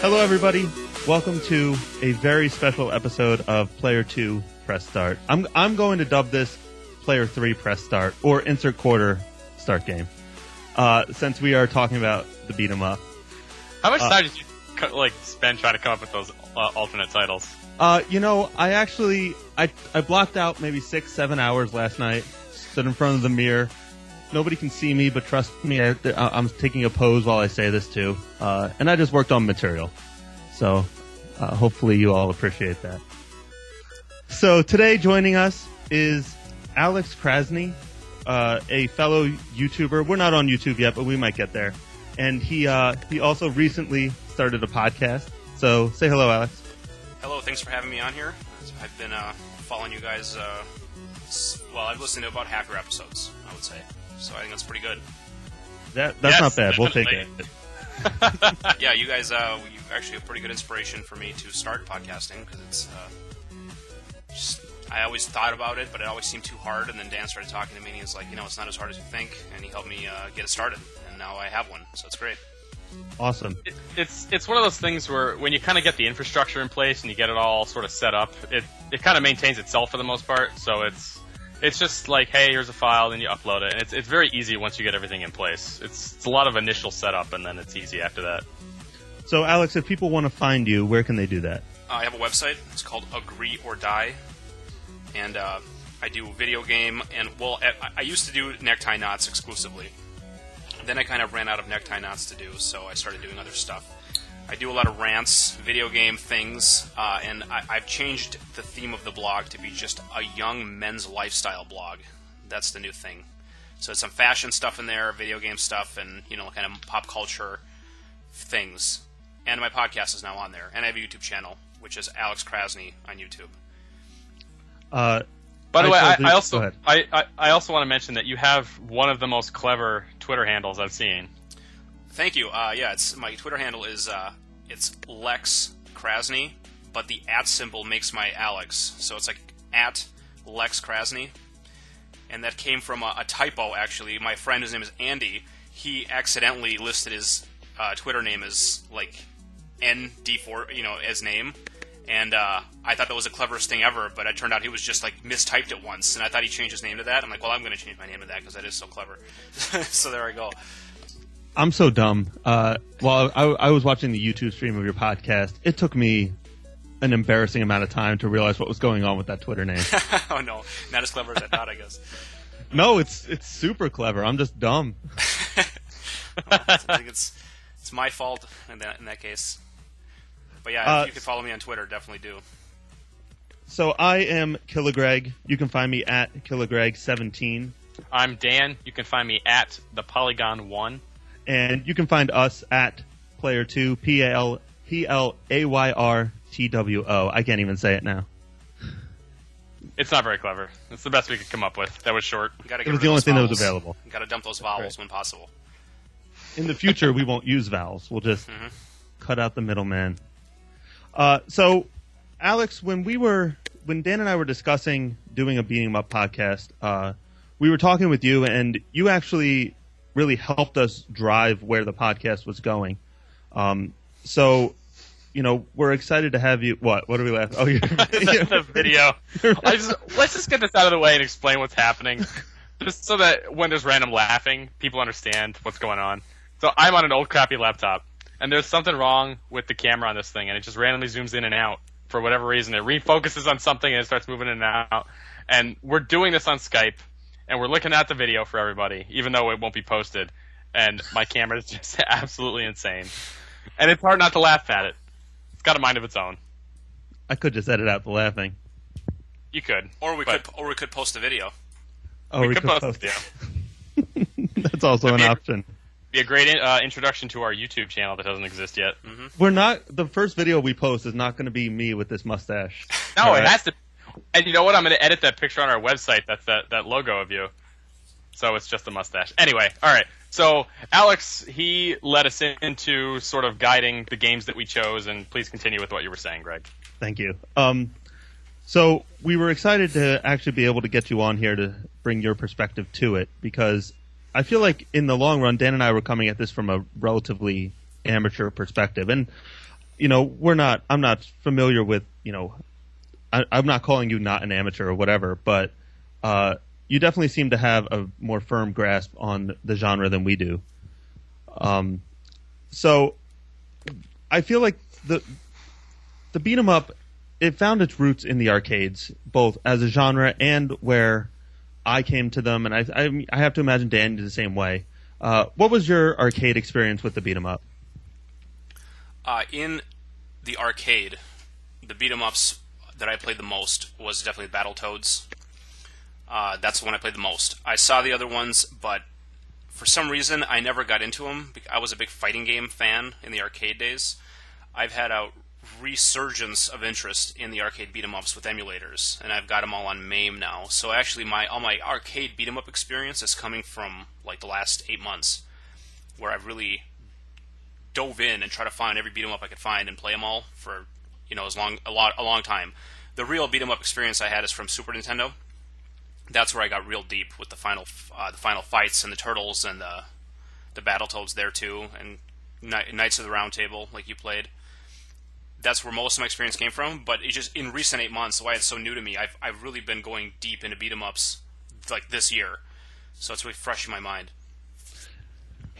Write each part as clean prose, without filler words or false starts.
Hello, everybody. Welcome to a very special episode of Player 2 Press Start. I'm going to dub this Player 3 Press Start, or Insert Quarter Start Game, since we are talking about the beat 'em up. How much time did you spend trying to come up with those alternate titles? I blocked out maybe 6-7 hours last night. Stood in front of the mirror. Nobody can see me, but trust me, I'm taking a pose while I say this too. And I just worked on material. So hopefully you all appreciate that. So today joining us is Alex Krasny, a fellow YouTuber. We're not on YouTube yet, but we might get there. And he also recently started a podcast. So say hello, Alex. Hello, thanks for having me on here. I've been following you guys. I've listened to about half your episodes, I would say. So I think that's pretty good. That's yes, not bad. definitely. We'll take it. Yeah, you guys, you actually a pretty good inspiration for me to start podcasting, because it's I always thought about it, but it always seemed too hard. And then Dan started talking to me, and he was like, it's not as hard as you think, and he helped me get it started. And now I have one, so it's great. Awesome. It's one of those things where when you kind of get the infrastructure in place and you get it all sort of set up, it kind of maintains itself for the most part. So it's just like, hey, here's a file, then you upload it, and it's very easy once you get everything in place. It's a lot of initial setup, and then it's easy after that. So, Alex, if people want to find you, where can they do that? I have a website. It's called Agree or Die, and I do video game, and I used to do necktie knots exclusively. Then I kind of ran out of necktie knots to do, so I started doing other stuff. I do a lot of rants, video game things, and I've changed the theme of the blog to be just a young men's lifestyle blog. That's the new thing. So it's some fashion stuff in there, video game stuff, and kind of pop culture things. And my podcast is now on there, and I have a YouTube channel, which is Alex Krasny on YouTube. By the way, I also want to mention that you have one of the most clever Twitter handles I've seen. Thank you. My Twitter handle is it's Lex Krasny, but the @ symbol makes my Alex, so it's like @Lex Krasny, and that came from a typo. Actually, my friend, whose name is Andy, he accidentally listed his Twitter name as like ND4, as name. And I thought that was the cleverest thing ever, but it turned out he was just mistyped it once, and I thought he changed his name to that. I'm like, well, I'm going to change my name to that because that is so clever. So there I go. I'm so dumb. While I was watching the YouTube stream of your podcast, it took me an embarrassing amount of time to realize what was going on with that Twitter name. Oh no, not as clever as I thought, I guess. No, it's super clever. I'm just dumb. Well, I think it's my fault in that case. But yeah, if you could follow me on Twitter, definitely do. So I am killagreg. You can find me at killagreg17. I'm Dan. You can find me at the Polygon1. And you can find us at Player2, PLAYRTWO. I can't even say it now. It's not very clever. It's the best we could come up with. That was short. It was the only thing that was available. You got to dump those vowels when possible. In the future, we won't use vowels. We'll just cut out the middleman. So, Alex, when Dan and I were discussing doing a Beat 'em Up podcast, we were talking with you, and you actually really helped us drive where the podcast was going. So, we're excited to have you. What are we laughing? Oh, you're the video. Let's just get this out of the way and explain what's happening, just so that when there's random laughing, people understand what's going on. So I'm on an old crappy laptop, and there's something wrong with the camera on this thing, and it just randomly zooms in and out for whatever reason. It refocuses on something, and it starts moving in and out. And we're doing this on Skype, and we're looking at the video for everybody, even though it won't be posted. And my camera is just absolutely insane. And it's hard not to laugh at it. It's got a mind of its own. I could just edit out the laughing. You could. Or we could post a video. Oh, we could post a video. That's also an option. Be a great introduction to our YouTube channel that doesn't exist yet. Mm-hmm. We're not. The first video we post is not going to be me with this mustache. No, it has to. And you know what? I'm going to edit that picture on our website. That's that logo of you. So it's just a mustache. Anyway, all right. So Alex, he led us into sort of guiding the games that we chose, and please continue with what you were saying, Greg. Thank you. So we were excited to actually be able to get you on here to bring your perspective to it, because I feel like in the long run, Dan and I were coming at this from a relatively amateur perspective. And I'm not familiar with, I'm not calling you not an amateur or whatever, but you definitely seem to have a more firm grasp on the genre than we do. So I feel like the beat 'em up, it found its roots in the arcades, both as a genre and where I came to them, and I have to imagine Dan did the same way. What was your arcade experience with the beat 'em up? In the arcade, the beat 'em ups that I played the most was definitely Battletoads. That's the one I played the most. I saw the other ones, but for some reason I never got into them. I was a big fighting game fan in the arcade days. I've had a resurgence of interest in the arcade beat 'em ups with emulators, and I've got them all on MAME now. So actually, all my arcade beat 'em up experience is coming from like the last 8 months, where I've really dove in and tried to find every beat 'em up I could find and play them all for a long time. The real beat 'em up experience I had is from Super Nintendo. That's where I got real deep with the final fights and the turtles and the Battletoads there too, and Knights of the Round Table like you played. That's where most of my experience came from. But it just in recent 8 months, why it's so new to me, I've really been going deep into beat 'em ups like this year, so it's really fresh in my mind.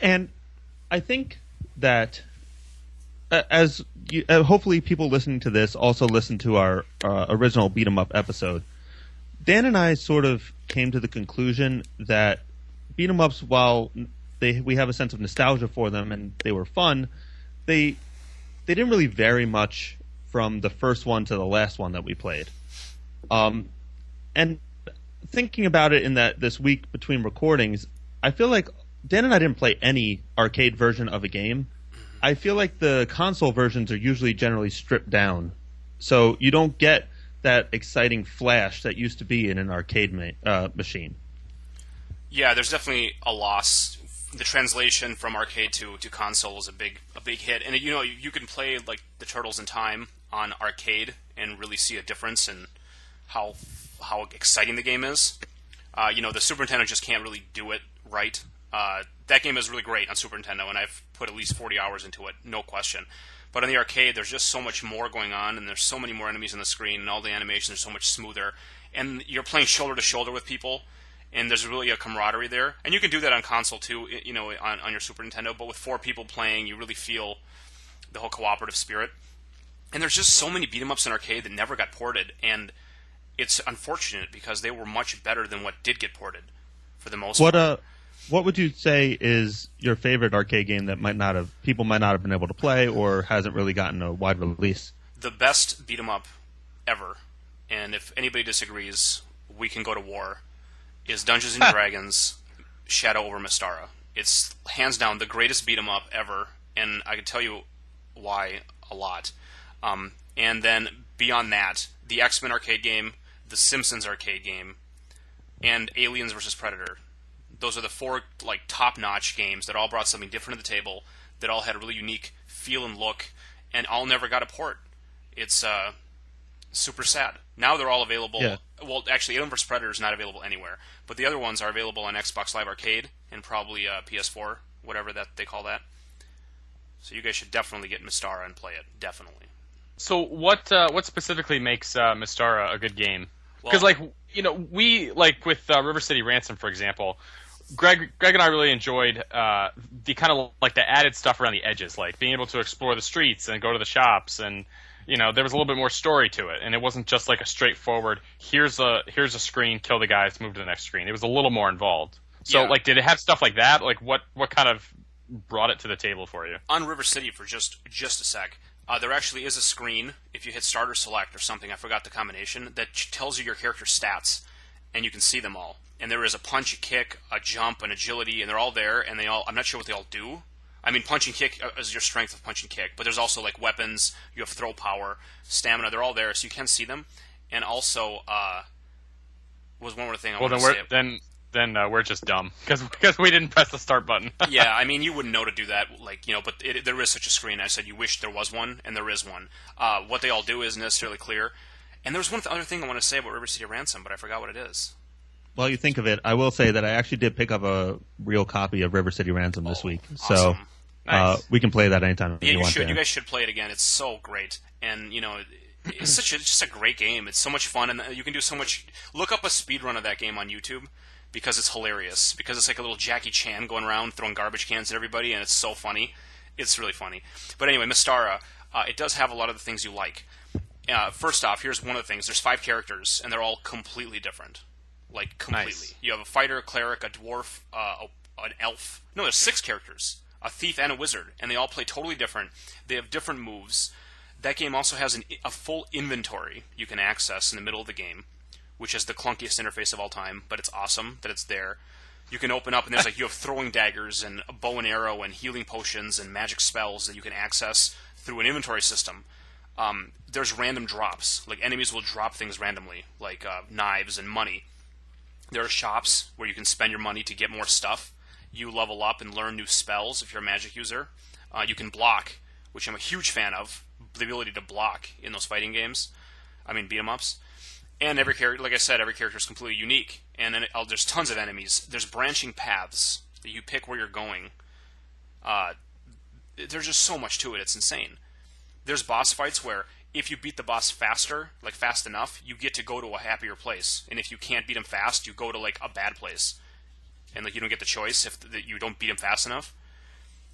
And I think that hopefully people listening to this also listen to our original beat 'em up episode. Dan and I sort of came to the conclusion that beat 'em ups, while we have a sense of nostalgia for them and they were fun, they didn't really vary much from the first one to the last one that we played. And thinking about it in this week between recordings, I feel like Dan and I didn't play any arcade version of a game. I feel like the console versions are usually generally stripped down, so you don't get that exciting flash that used to be in an arcade machine. Yeah, there's definitely a loss. The translation from arcade to console is a big hit, and you can play like the Turtles in Time on arcade and really see a difference in how exciting the game is. The Super Nintendo just can't really do it right. That game is really great on Super Nintendo, and I've put at least 40 hours into it, no question. But on the arcade, there's just so much more going on, and there's so many more enemies on the screen, and all the animations are so much smoother. And you're playing shoulder to shoulder with people, and there's really a camaraderie there. And you can do that on console too, on your Super Nintendo. But with 4 people playing, you really feel the whole cooperative spirit. And there's just so many beat 'em ups in arcade that never got ported, and it's unfortunate because they were much better than what did get ported for the most part. What would you say is your favorite arcade game that people might not have been able to play or hasn't really gotten a wide release? The best beat 'em up ever, and if anybody disagrees, we can go to war, is Dungeons and Dragons Shadow over Mystara. It's hands down the greatest beat 'em up ever, and I can tell you why a lot. And then beyond that, the X-Men arcade game, the Simpsons arcade game, and Aliens vs. Predator. Those are the 4 top-notch games that all brought something different to the table, that all had a really unique feel and look, and all never got a port. It's super sad. Now they're all available. Yeah. Well, actually, Alien vs. Predator is not available anywhere, but the other ones are available on Xbox Live Arcade and probably PS4, whatever that they call that. So you guys should definitely get Mystara and play it. Definitely. So what specifically makes Mystara a good game? Because we with River City Ransom, for example, Greg and I really enjoyed the kind of the added stuff around the edges, like being able to explore the streets and go to the shops, and there was a little bit more story to it, and it wasn't just like a straightforward here's a screen, kill the guys, move to the next screen. It was a little more involved. So Yeah. did it have stuff like that? Like what kind of brought it to the table for you? On River City, for just a sec, there actually is a screen, if you hit start or select or something, I forgot the combination, that tells you your character's stats, and you can see them all. And there is a punch, a kick, a jump, an agility, and they're all there, and I'm not sure what they all do. I mean, punch and kick is your strength of punch and kick, but there's also weapons, you have throw power, stamina, they're all there, so you can see them. And also, was one more thing I wanted to say. Then we're just dumb because we didn't press the start button. Yeah, I mean, you wouldn't know to do that, but there is such a screen. I said you wish there was one, and there is one. What they all do isn't necessarily clear. And there was one other thing I want to say about River City Ransom, but I forgot what it is. While you think of it, I will say that I actually did pick up a real copy of River City Ransom this week. Awesome. So Nice. We can play that anytime Yeah, you want. should. Dan. You guys should play it again. It's so great, and it's just a great game. It's so much fun, and you can do so much. Look up a speedrun of that game on YouTube because it's hilarious. Because it's like a little Jackie Chan going around throwing garbage cans at everybody, and it's so funny. It's really funny. But anyway, Mystara, it does have a lot of the things you like. First off, here's one of the things. There's 5 characters, and they're all completely different. Like, completely. Nice. You have a fighter, a cleric, a dwarf, an elf. No, there's 6 characters. A thief and a wizard, and they all play totally different. They have different moves. That game also has a full inventory you can access in the middle of the game, which is the clunkiest interface of all time, but it's awesome that it's there. You can open up, and there's you have throwing daggers and a bow and arrow and healing potions and magic spells that you can access through an inventory system. There's random drops. Like, enemies will drop things randomly, like knives and money. There are shops where you can spend your money to get more stuff. You level up and learn new spells if you're a magic user. You can block, which I'm a huge fan of, the ability to block in those fighting games. I mean, beat-em-ups. And every character, like I said, every character is completely unique. And then there's tons of enemies. There's branching paths that you pick where you're going. There's just so much to it. It's insane. There's boss fights where if you beat the boss faster, like fast enough, you get to go to a happier place. And if you can't beat him fast, you go to like a bad place. And like you don't get the choice if you don't beat him fast enough.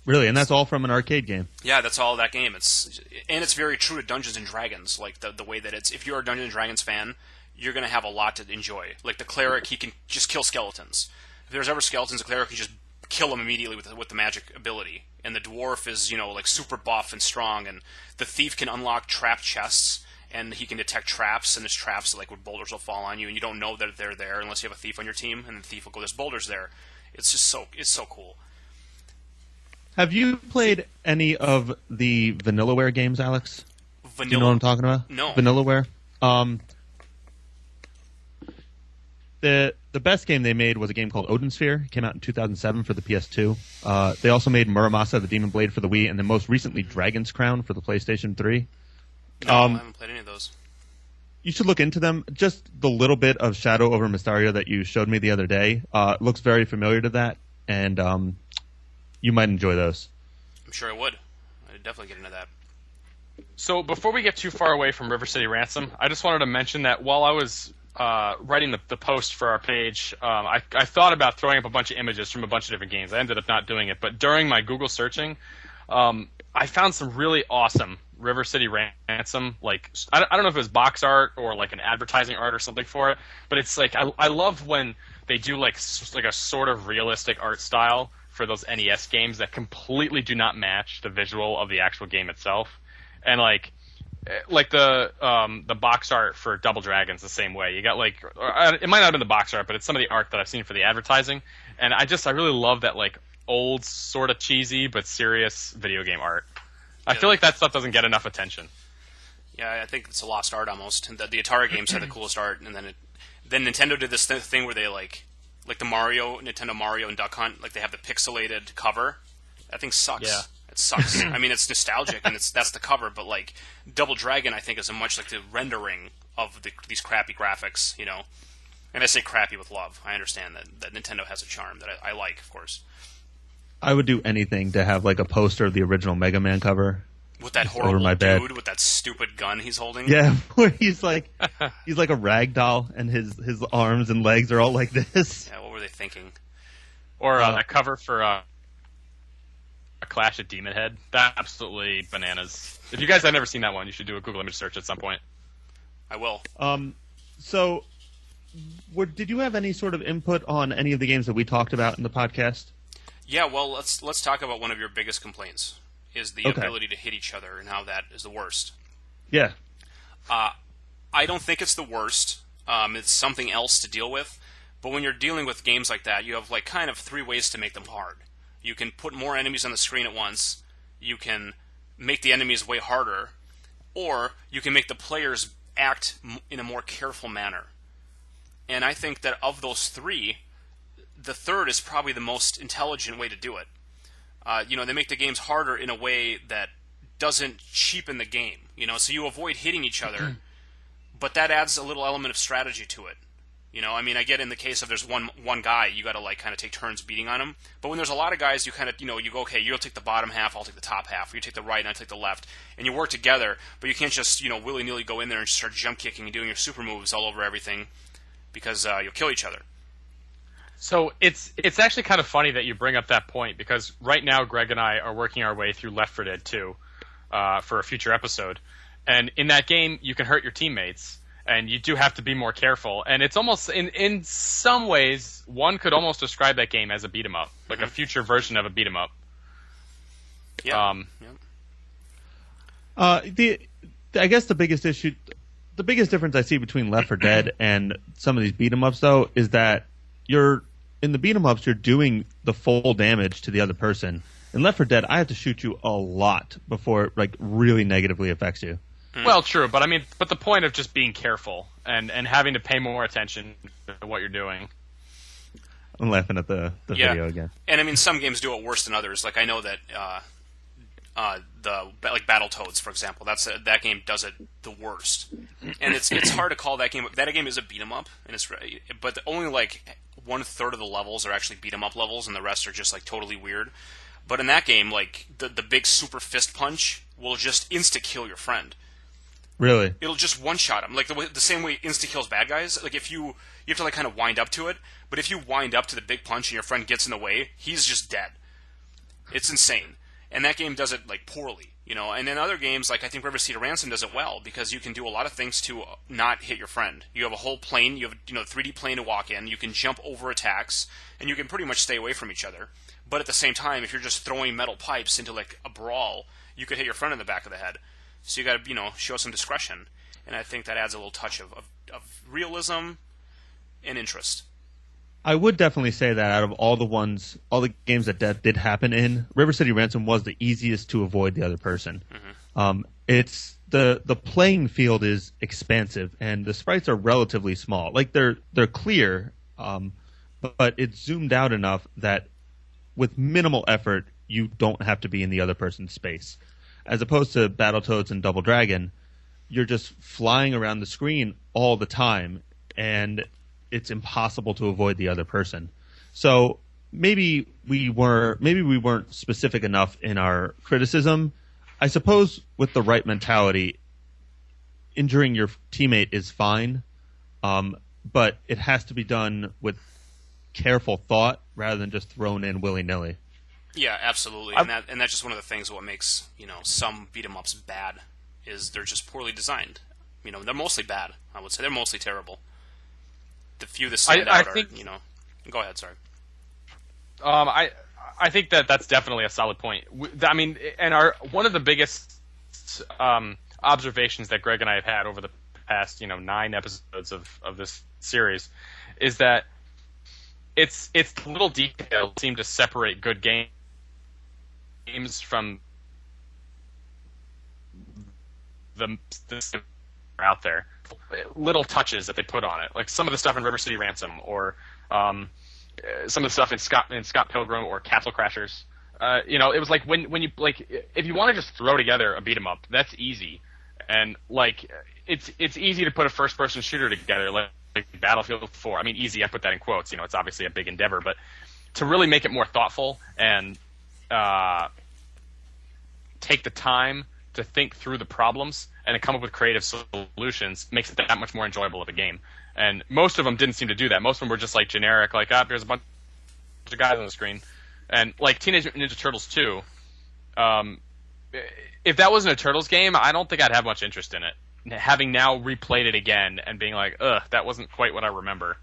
Really, and that's all from an arcade game. Yeah, that's all that game. It's very true to Dungeons and Dragons, like the way that it's. If you're a Dungeons and Dragons fan, you're gonna have a lot to enjoy. Like the cleric, he can just kill skeletons. If there's ever skeletons, the cleric can just kill them immediately with the magic ability. And the dwarf is like super buff and strong, and the thief can unlock trap chests, and he can detect traps, and there's traps that, like, where boulders will fall on you, and you don't know that they're there unless you have a thief on your team, and the thief will go, there's boulders there. It's so cool. Have you played any of the Vanillaware games, Alex? Do you know what I'm talking about? No. Vanillaware? The best game they made was a game called Odin Sphere. It came out in 2007 for the PS2. They also made Muramasa the Demon Blade for the Wii, and then most recently Dragon's Crown for the PlayStation 3. No, I haven't played any of those. You should look into them. Just the little bit of Shadow over Mysteria that you showed me the other day looks very familiar to that, and you might enjoy those. I'm sure I would. I'd definitely get into that. So before we get too far away from River City Ransom, I just wanted to mention that while I was writing the post for our page, I thought about throwing up a bunch of images from a bunch of different games. I ended up not doing it, but during my Google searching, I found some really awesome River City Ransom. Like, I don't know if it was box art or like an advertising art or something for it, but it's like I love when they do like a sort of realistic art style for those NES games that completely do not match the visual of the actual game itself, and like the box art for Double Dragon's the same way. You got like, it might not have been the box art, but it's some of the art that I've seen for the advertising, and I really love that like old sort of cheesy but serious video game art. I feel like that stuff doesn't get enough attention. Yeah, I think it's a lost art almost. And the Atari games had the coolest art, and then Nintendo did this thing where they like the Nintendo Mario and Duck Hunt, like they have the pixelated cover. That thing sucks. Yeah. It sucks. I mean, it's nostalgic, and that's the cover, but like Double Dragon, I think, is a much like the rendering of these crappy graphics, And I say crappy with love. I understand that Nintendo has a charm that I like, of course. I would do anything to have like a poster of the original Mega Man cover with that horrible over my bed. Dude with that stupid gun he's holding. Yeah, where he's like a rag doll, and his arms and legs are all like this. Yeah, what were they thinking? Or that cover for a Clash at Demon Head. That's absolutely bananas. If you guys have never seen that one, you should do a Google image search at some point. I will. So, did you have any sort of input on any of the games that we talked about in the podcast? Yeah, well, let's talk about one of your biggest complaints, is the ability to hit each other and how that is the worst. Yeah. I don't think it's the worst. It's something else to deal with. But when you're dealing with games like that, you have like kind of 3 ways to make them hard. You can put more enemies on the screen at once, you can make the enemies way harder, or you can make the players act in a more careful manner. And I think that of those 3, the third is probably the most intelligent way to do it. They make the games harder in a way that doesn't cheapen the game. So you avoid hitting each other, but that adds a little element of strategy to it. You know, I mean, I get in the case of there's one guy, you got to like kind of take turns beating on him. But when there's a lot of guys, you kind of, you know, you go, okay, you'll take the bottom half, I'll take the top half. Or you take the right and I take the left, and you work together. But you can't just, you know, willy nilly go in there and just start jump kicking and doing your super moves all over everything, because you'll kill each other. So it's actually kind of funny that you bring up that point, because right now Greg and I are working our way through Left 4 Dead 2 for a future episode, and in that game you can hurt your teammates. And you do have to be more careful. And it's almost, in some ways, one could almost describe that game as a beat 'em up, like a future version of a beat 'em up. Yeah. I guess the biggest difference I see between Left 4 Dead and some of these beat 'em ups, though, is that in the beat 'em ups, you're doing the full damage to the other person. In Left 4 Dead, I have to shoot you a lot before it like really negatively affects you. Well, true, but I mean, the point of just being careful and having to pay more attention to what you're doing. I'm laughing at the video again. And I mean, some games do it worse than others. Like I know that like Battletoads, for example, that game does it the worst. And it's hard to call that game. That game is a beat 'em up, and but only like 1/3 of the levels are actually beat 'em up levels, and the rest are just like totally weird. But in that game, like the big super fist punch will just insta kill your friend. Really? It'll just one-shot him, like the same way insta-kills bad guys. Like if you have to like kind of wind up to it, but if you wind up to the big punch and your friend gets in the way, he's just dead. It's insane, and that game does it like poorly, you know. And in other games, like I think River City Ransom does it well, because you can do a lot of things to not hit your friend. You have a whole plane, you have 3D plane to walk in. You can jump over attacks, and you can pretty much stay away from each other. But at the same time, if you're just throwing metal pipes into like a brawl, you could hit your friend in the back of the head. So you got to, show some discretion, and I think that adds a little touch of realism and interest. I would definitely say that out of all the games that death did happen in, River City Ransom was the easiest to avoid the other person. Mm-hmm. It's the playing field is expansive, and the sprites are relatively small. Like they're clear, but it's zoomed out enough that with minimal effort, you don't have to be in the other person's space. As opposed to Battletoads and Double Dragon, you're just flying around the screen all the time, and it's impossible to avoid the other person. So maybe we weren't specific enough in our criticism. I suppose with the right mentality, injuring your teammate is fine, but it has to be done with careful thought rather than just thrown in willy-nilly. Yeah, absolutely, and that's just one of the things what makes some beat 'em ups bad is they're just poorly designed. They're mostly bad. I would say they're mostly terrible. The few that stand out are Go ahead, sorry. I think that's definitely a solid point. I mean, and one of the biggest observations that Greg and I have had over the past 9 episodes of this series is that it's little details seem to separate good games from the out there. Little touches that they put on it, like some of the stuff in River City Ransom, or some of the stuff in Scott Pilgrim or Castle Crashers. It was like when you if you want to just throw together a beat 'em up, that's easy, and it's easy to put a first person shooter together like Battlefield 4. I mean, easy. I put that in quotes. It's obviously a big endeavor, but to really make it more thoughtful and take the time to think through the problems and to come up with creative solutions makes it that much more enjoyable of a game. And most of them didn't seem to do that. Most of them were just like generic, like, there's a bunch of guys on the screen. And like Teenage Mutant Ninja Turtles 2, if that wasn't a Turtles game, I don't think I'd have much interest in it. Having now replayed it again and being like, that wasn't quite what I remember.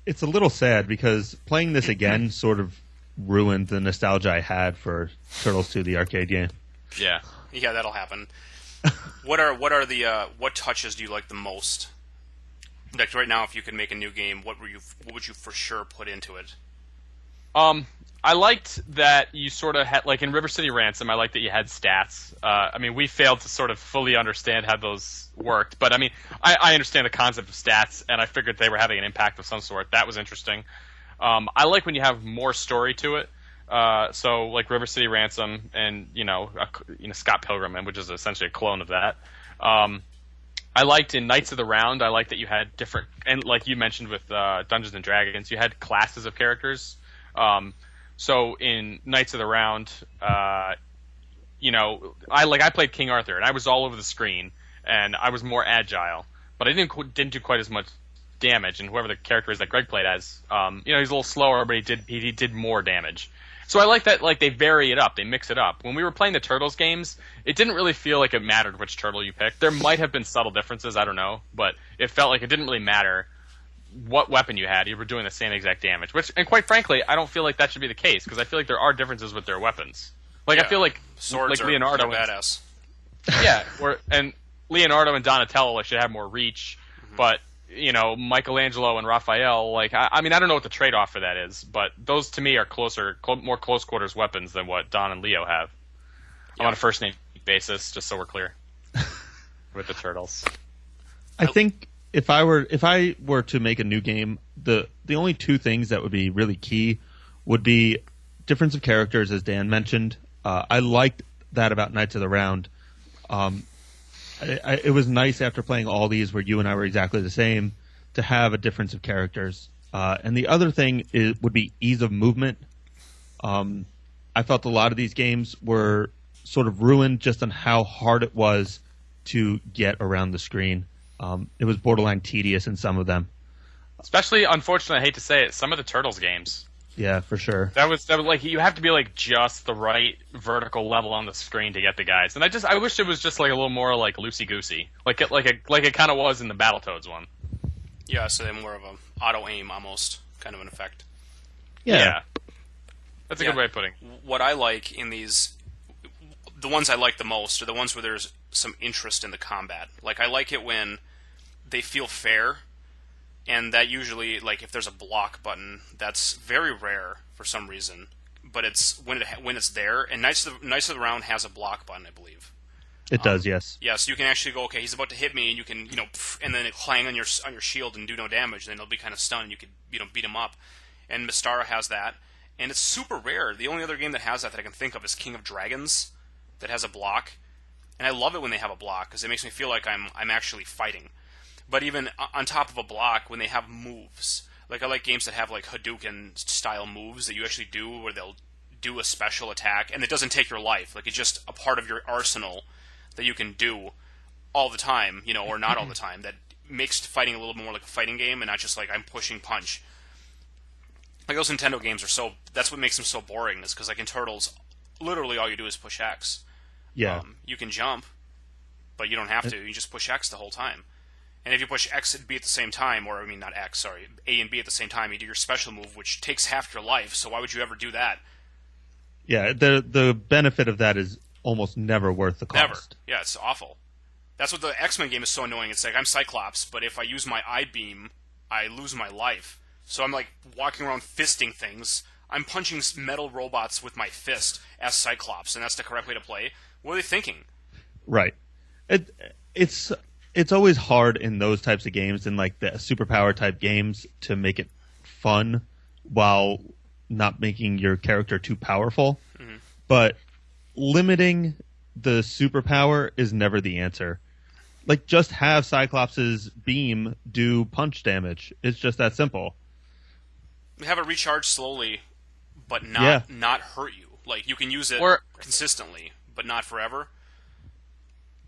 It's a little sad because playing this again sort of ruined the nostalgia I had for Turtles 2, the arcade game. Yeah, that'll happen. What touches do you like the most? Like right now, if you could make a new game, what would you for sure put into it? I liked that you sort of had, like in River City Ransom, I liked that you had stats. I mean, we failed to sort of fully understand how those worked, but I mean, I understand the concept of stats, and I figured they were having an impact of some sort. That was interesting. I like when you have more story to it. So like River City Ransom and Scott Pilgrim, which is essentially a clone of that. I liked in Knights of the Round, I liked that you had different, and like you mentioned with Dungeons and Dragons, you had classes of characters. So in Knights of the Round, I played King Arthur, and I was all over the screen, and I was more agile, but I didn't do quite as much damage. And whoever the character is that Greg played as, he's a little slower, but he did more damage. So I like that, like, they vary it up, they mix it up. When we were playing the Turtles games, it didn't really feel like it mattered which turtle you picked. There might have been subtle differences, I don't know, but it felt like it didn't really matter what weapon you had. You were doing the same exact damage. And quite frankly, I don't feel like that should be the case, because I feel like there are differences with their weapons. Like, yeah. I feel like swords like Leonardo are badass. Yeah, and Leonardo and Donatello should have more reach, but Michelangelo and Raphael, like, I mean, I don't know what the trade-off for that is, but those to me are more close quarters weapons than what Don and Leo have. I'm on a first name basis, just so we're clear, with the Turtles. I think if I were to make a new game, the only two things that would be really key would be difference of characters, as Dan mentioned. I liked that about Knights of the Round. It was nice after playing all these where you and I were exactly the same to have a difference of characters. And the other thing would be ease of movement. I felt a lot of these games were sort of ruined just on how hard it was to get around the screen. It was borderline tedious in some of them. Especially, unfortunately, I hate to say it, some of the Turtles games. Yeah, for sure. That was like, you have to be like just the right vertical level on the screen to get the guys, and I wish it was just like a little more like loosey goosey, like it kind of was in the Battletoads one. Yeah, so they're more of a auto aim almost kind of an effect. Yeah. That's a good way of putting. What I like in these, the ones I like the most are the ones where there's some interest in the combat. Like, I like it when they feel fair. And that usually, like, if there's a block button, that's very rare for some reason. But it's when it's there. And Knights of the Round has a block button, I believe. It does, yes. Yeah, so you can actually go, okay, he's about to hit me, and you can, and then it clang on your shield and do no damage. And then he'll be kind of stunned, and you could, beat him up. And Mystara has that, and it's super rare. The only other game that has that I can think of is King of Dragons, that has a block. And I love it when they have a block because it makes me feel like I'm actually fighting. But even on top of a block, when they have moves, like I like games that have like Hadouken-style moves that you actually do where they'll do a special attack, and it doesn't take your life. Like, it's just a part of your arsenal that you can do all the time, or not all the time, that makes fighting a little more like a fighting game and not just like I'm pushing punch. Like, those Nintendo games that's what makes them so boring, is because like in Turtles, literally all you do is push X. Yeah. You can jump, but you don't have to. You just push X the whole time. And if you push X and B at the same time, or I mean not X, sorry, A and B at the same time, you do your special move, which takes half your life, so why would you ever do that? Yeah, the benefit of that is almost never worth the cost. Never. Yeah, it's awful. That's what the X-Men game is so annoying. It's like, I'm Cyclops, but if I use my I-beam, I lose my life. So I'm like walking around fisting things. I'm punching metal robots with my fist as Cyclops, and that's the correct way to play. What are they thinking? Right. It's always hard in those types of games, in like the superpower type games, to make it fun while not making your character too powerful. Mm-hmm. But limiting the superpower is never the answer. Like, just have Cyclops' beam do punch damage. It's just that simple. Have it recharge slowly, but not hurt you. Like, you can use it consistently, but not forever.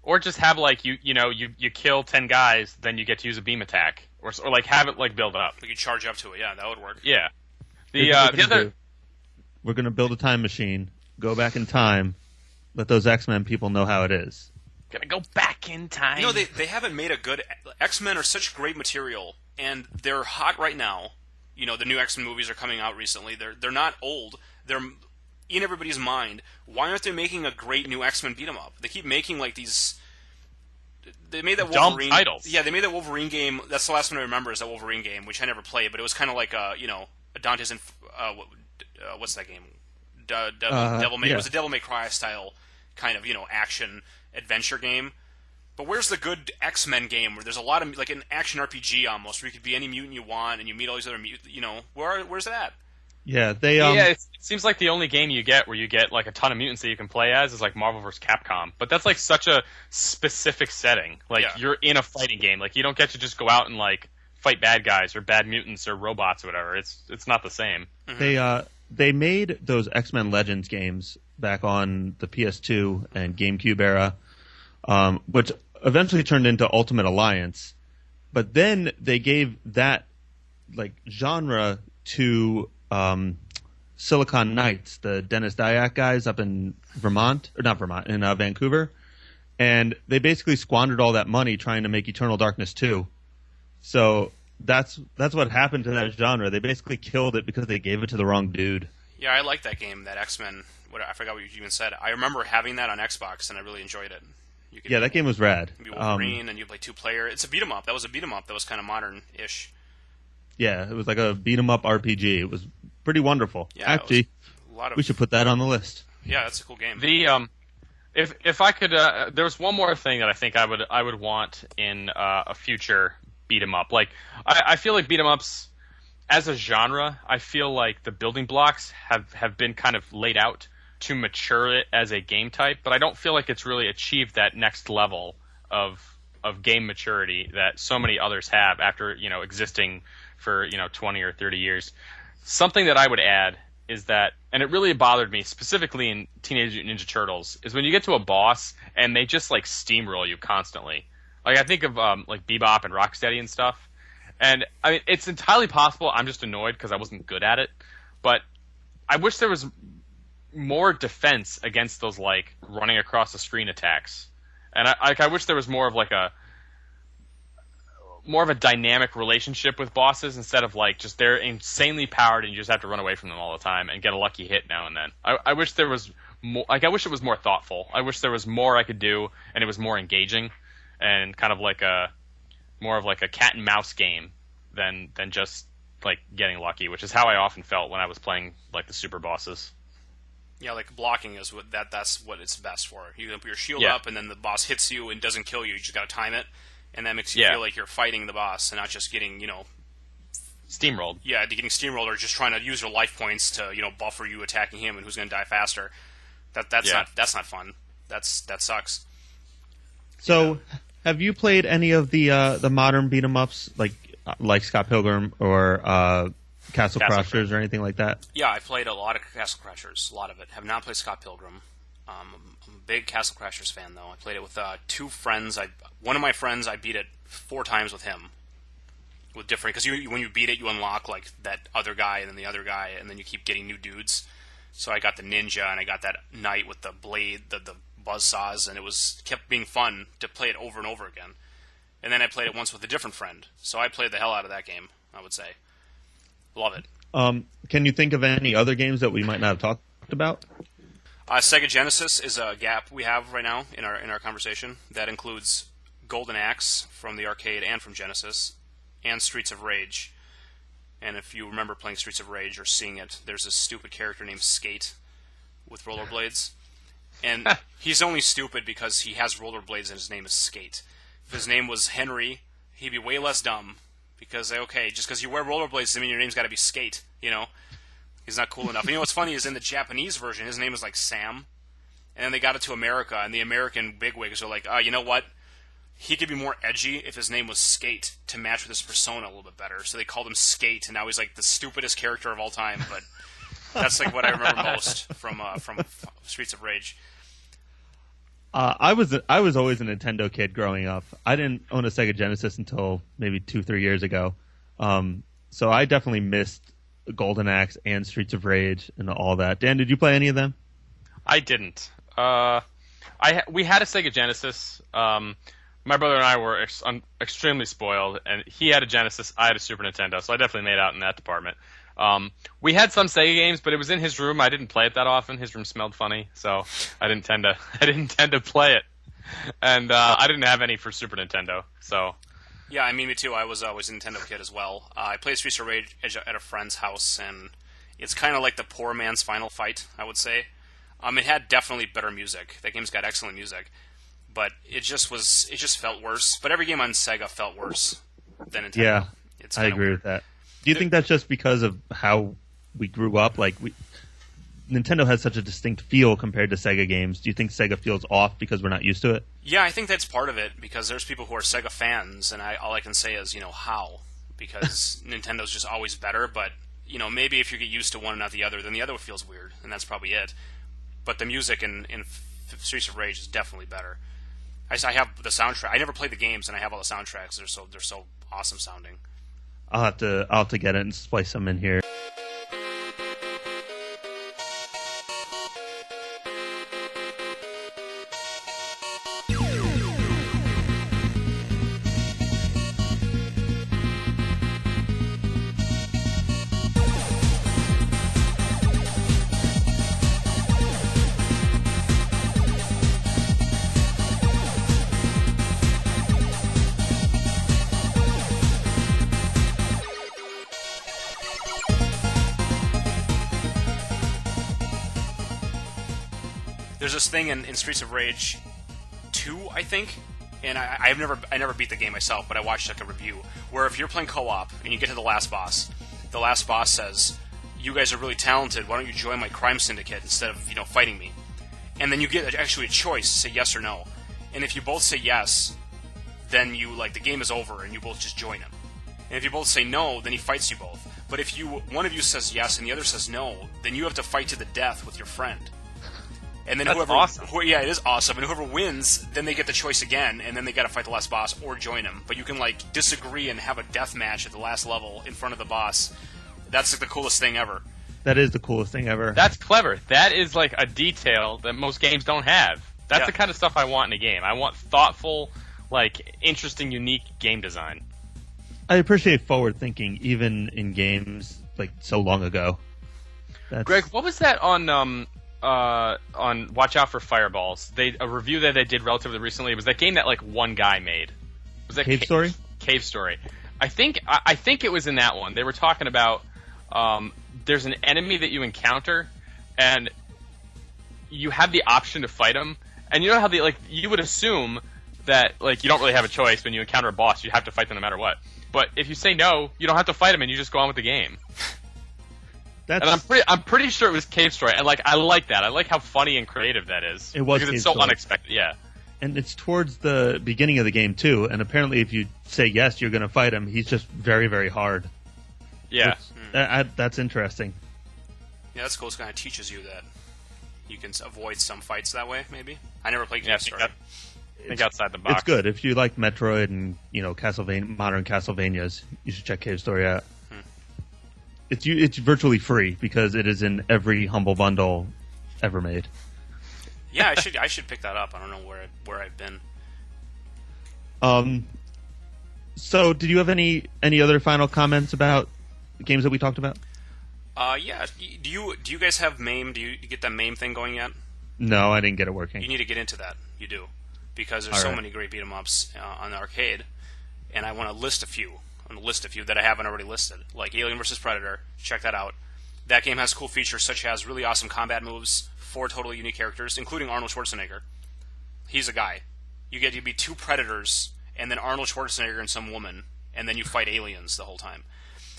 Or just have, like, you kill 10 guys, then you get to use a beam attack. Or like, have it, like, build up. Like, you charge up to it, yeah, that would work. Yeah. We're going to build a time machine, go back in time, let those X-Men people know how it is. Gonna go back in time. They haven't made a good... X-Men are such great material, and they're hot right now. The new X-Men movies are coming out recently. They're not old. They're in everybody's mind. Why aren't they making a great new X-Men beat-em-up? They keep making, like, these... They made that Wolverine... Dumb titles. Yeah, they made that Wolverine game. That's the last one I remember, is that Wolverine game, which I never played, but it was kind of like a Dante's... what's that game? Devil May... Yeah. It was a Devil May Cry style kind of, action adventure game. But where's the good X-Men game where there's a lot of, like, an action RPG almost, where you could be any mutant you want and you meet all these other mutants, where's that? Yeah, It seems like the only game you get where you get like a ton of mutants that you can play as is like Marvel vs. Capcom. But that's like such a specific setting. Like you're in a fighting game. Like you don't get to just go out and like fight bad guys or bad mutants or robots or whatever. It's not the same. Mm-hmm. They made those X-Men Legends games back on the PS2 and GameCube era, which eventually turned into Ultimate Alliance. But then they gave that like genre to Silicon Knights, the Dennis Dyack guys up in Vancouver, and they basically squandered all that money trying to make Eternal Darkness 2. So that's what happened to that genre. They basically killed it because they gave it to the wrong dude. Yeah, I like that game, that X-Men. I forgot what you even said. I remember having that on Xbox, and I really enjoyed it. That game was rad. You could be Wolverine, and you play 2-player. It's a beat-em-up. That was a beat-em-up that was kind of modern-ish. Yeah, it was like a beat-em-up RPG. It was pretty wonderful. Yeah, actually, we should put that on the list. Yeah, that's a cool game. If I could, there was one more thing that I think I would want in a future beat 'em up. Like I feel like beat 'em ups as a genre, I feel like the building blocks have been kind of laid out to mature it as a game type, but I don't feel like it's really achieved that next level of game maturity that so many others have after existing for 20 or 30 years. Something that I would add is that, and it really bothered me specifically in Teenage Mutant Ninja Turtles, is when you get to a boss and they just like steamroll you constantly. Like I think of like Bebop and Rocksteady and stuff, and I mean it's entirely possible I'm just annoyed because I wasn't good at it, but I wish there was more defense against those like running across the screen attacks, and I wish there was more of a dynamic relationship with bosses instead of like just they're insanely powered and you just have to run away from them all the time and get a lucky hit now and then. I wish there was more, I wish it was more thoughtful. I wish there was more I could do and it was more engaging and kind of like more of a cat and mouse game than just like getting lucky, which is how I often felt when I was playing like the super bosses. Yeah, like blocking is that's what it's best for. You can put your shield up and then the boss hits you and doesn't kill you. You just got to time it. And that makes you feel like you're fighting the boss and not just getting, steamrolled. Yeah, getting steamrolled or just trying to use your life points to, buffer you attacking him and who's going to die faster. That's not fun. That sucks. So, have you played any of the modern beat 'em ups like Scott Pilgrim or Castle Crashers or anything like that? Yeah, I played a lot of Castle Crashers, a lot of it. Have not played Scott Pilgrim. I'm a big Castle Crashers fan, though. I played it with two friends. One of my friends, I beat it 4 times with him. With different, because when you beat it, you unlock like that other guy and then the other guy, and then you keep getting new dudes. So I got the ninja and I got that knight with the blade, the buzzsaws, and it kept being fun to play it over and over again. And then I played it once with a different friend, so I played the hell out of that game. I would say, love it. Can you think of any other games that we might not have talked about? Sega Genesis is a gap we have right now in our conversation. That includes Golden Axe from the arcade and from Genesis, and Streets of Rage. And if you remember playing Streets of Rage or seeing it, there's this stupid character named Skate with rollerblades. And he's only stupid because he has rollerblades and his name is Skate. If his name was Henry, he'd be way less dumb. Because, just because you wear rollerblades doesn't mean your name's got to be Skate, He's not cool enough. And what's funny is in the Japanese version, his name is like Sam. And then they got it to America, and the American bigwigs are like, you know what? He could be more edgy if his name was Skate to match with his persona a little bit better. So they called him Skate, and now he's like the stupidest character of all time. But that's like what I remember most from Streets of Rage. I was always a Nintendo kid growing up. I didn't own a Sega Genesis until maybe 2-3 years ago. So I definitely missed Golden Axe and Streets of Rage and all that. Dan, did you play any of them? I didn't. We had a Sega Genesis. My brother and I were extremely spoiled, and he had a Genesis, I had a Super Nintendo, so I definitely made out in that department. We had some Sega games, but it was in his room. I didn't play it that often. His room smelled funny, so I didn't tend to play it. And I didn't have any for Super Nintendo, so. Yeah, I mean, me too. I was always a Nintendo kid as well. I played Streets of Rage at a friend's house, and it's kind of like the poor man's Final Fight, I would say. It had definitely better music. That game's got excellent music, but it just felt worse. But every game on Sega felt worse than Nintendo. Yeah, I agree with that. Do you think that's just because of how we grew up. Like Nintendo has such a distinct feel compared to Sega games. Do you think Sega feels off because we're not used to it? Yeah, I think that's part of it, because there's people who are Sega fans, and all I can say is, how? Because Nintendo's just always better, but, maybe if you get used to one and not the other, then the other feels weird, and that's probably it. But the music in Streets of Rage is definitely better. I have the soundtrack. I never played the games, and I have all the soundtracks. They're so awesome sounding. I'll have to get it and splice them in here. There's this thing in Streets of Rage 2, I think, and I never beat the game myself, but I watched like a review where if you're playing co-op and you get to the last boss says, "You guys are really talented. Why don't you join my crime syndicate instead of fighting me?" And then you get actually a choice to say yes or no. And if you both say yes, then the game is over and you both just join him. And if you both say no, then he fights you both. But if one of you says yes and the other says no, then you have to fight to the death with your friend. And then That's awesome. Yeah, it is awesome. And whoever wins, then they get the choice again, and then they got to fight the last boss or join him. But you can disagree and have a death match at the last level in front of the boss. That's the coolest thing ever. That is the coolest thing ever. That's clever. That is a detail that most games don't have. That's the kind of stuff I want in a game. I want thoughtful, interesting, unique game design. I appreciate forward thinking, even in games so long ago. Greg, what was that on Watch Out for Fireballs? A review that they did relatively recently. It was that game that one guy made. Was that Cave Story? Cave Story. I think it was in that one. They were talking about there's an enemy that you encounter, and you have the option to fight him. And you know how you would assume that you don't really have a choice when you encounter a boss. You have to fight them no matter what. But if you say no, you don't have to fight him, and you just go on with the game. And I'm pretty sure it was Cave Story, and I like that. I like how funny and creative that is. It was because Cave it's so Story. Unexpected. Yeah. And it's towards the beginning of the game too. And apparently, if you say yes, you're going to fight him. He's just very, very hard. Yeah. That's interesting. Yeah, that's cool. It kind of teaches you that you can avoid some fights that way. Maybe I never played Cave Story. Think outside the box. It's good if you like Metroid and modern Castlevanias. You should check Cave Story out. It's virtually free because it is in every Humble Bundle ever made. Yeah, I should pick that up. I don't know where I've been. So, did you have any other final comments about the games that we talked about? Yeah. Do you guys have MAME? Do you get that MAME thing going yet? No, I didn't get it working. You need to get into that. You do, because there's so many great beat 'em ups on the arcade, and I want to list a few. That I haven't already listed, like Alien vs. Predator. Check that out. That game has cool features such as really awesome combat moves, 4 totally unique characters, including Arnold Schwarzenegger. He's a guy. You get to be 2 predators, and then Arnold Schwarzenegger and some woman, and then you fight aliens the whole time.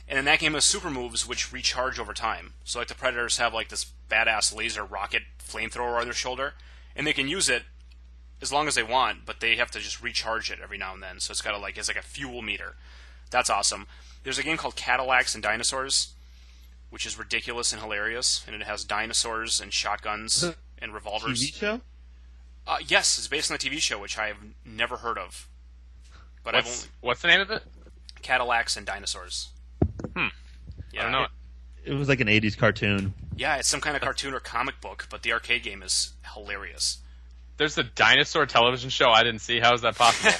And then that game has super moves which recharge over time. So the predators have this badass laser rocket flamethrower on their shoulder, and they can use it as long as they want, but they have to just recharge it every now and then. So it's got it's like a fuel meter. That's awesome. There's a game called Cadillacs and Dinosaurs, which is ridiculous and hilarious, and it has dinosaurs and shotguns and revolvers. TV show? Yes, it's based on a TV show, which I have never heard of. But what's the name of it? Cadillacs and Dinosaurs. Yeah, I don't know. It was like an 80s cartoon. Yeah, it's some kind of cartoon or comic book, but the arcade game is hilarious. There's a dinosaur television show I didn't see. How is that possible?